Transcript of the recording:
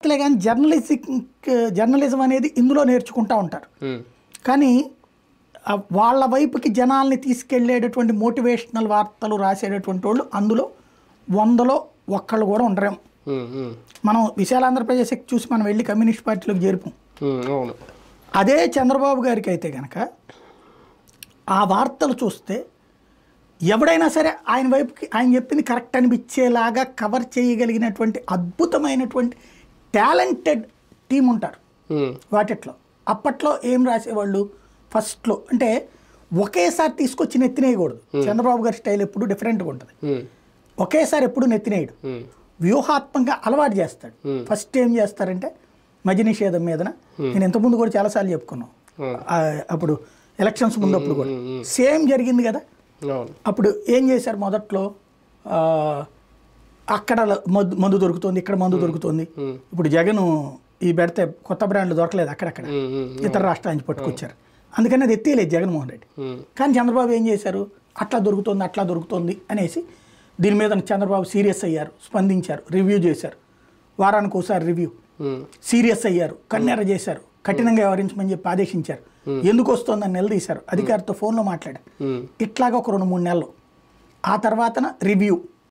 వార్తలే కానీ జర్నలిజం అనేది ఇందులో నేర్చుకుంటూ ఉంటారు. కానీ వాళ్ళ వైపుకి జనాల్ని తీసుకెళ్లేటటువంటి మోటివేషనల్ వార్తలు రాసేటటువంటి వాళ్ళు అందులో 100లో 1 కూడా ఉండరేం. మనం విశాల ఆంధ్రప్రదేశ్ చూసి మనం వెళ్ళి కమ్యూనిస్ట్ పార్టీలోకి చేరుతాం. అదే చంద్రబాబు గారికి అయితే కనుక ఆ వార్తలు చూస్తే ఎవడైనా సరే ఆయన వైపుకి ఆయన చెప్పింది కరెక్ట్ అనిపించేలాగా కవర్ చేయగలిగినటువంటి అద్భుతమైనటువంటి టాలెంటెడ్ టీం ఉంటారు వాటిట్లో. అప్పట్లో ఏం రాసేవాళ్ళు ఫస్ట్లో అంటే ఒకేసారి తీసుకొచ్చి నెత్తినేయకూడదు. చంద్రబాబు గారి స్టైల్ ఎప్పుడు డిఫరెంట్గా ఉంటుంది. ఒకేసారి ఎప్పుడు నెత్తినేయడు, వ్యూహాత్మకంగా అలవాటు చేస్తాడు. ఫస్ట్ ఏం చేస్తారంటే మద్య నిషేధం మీదన నేను ఇంతకుముందు కూడా చాలాసార్లు చెప్పుకున్నాం. అప్పుడు ఎలక్షన్స్ ముందు అప్పుడు కూడా సేమ్ జరిగింది కదా. అప్పుడు ఏం చేశారు మొదట్లో, అక్కడ మందు దొరుకుతుంది, ఇక్కడ మందు దొరుకుతుంది. ఇప్పుడు జగన్ ఈ పెడితే కొత్త బ్రాండ్లు దొరకలేదు, అక్కడక్కడ ఇతర రాష్ట్రాల నుంచి పట్టుకొచ్చారు. అందుకని అది ఎత్తేయలేదు జగన్మోహన్ రెడ్డి. కానీ చంద్రబాబు ఏం చేశారు, అట్లా దొరుకుతుంది అనేసి దీని మీద చంద్రబాబు సీరియస్ అయ్యారు, స్పందించారు, రివ్యూ చేశారు. వారానికి ఒకసారి రివ్యూ. సీరియస్ అయ్యారు, కన్నెర చేశారు, కఠినంగా వ్యవహరించమని చెప్పి ఆదేశించారు. ఎందుకు వస్తుందని నిలదీశారు, అధికారితో ఫోన్లో మాట్లాడారు. ఇట్లాగా ఒక 2-3 నెలలు. ఆ తర్వాతన రివ్యూ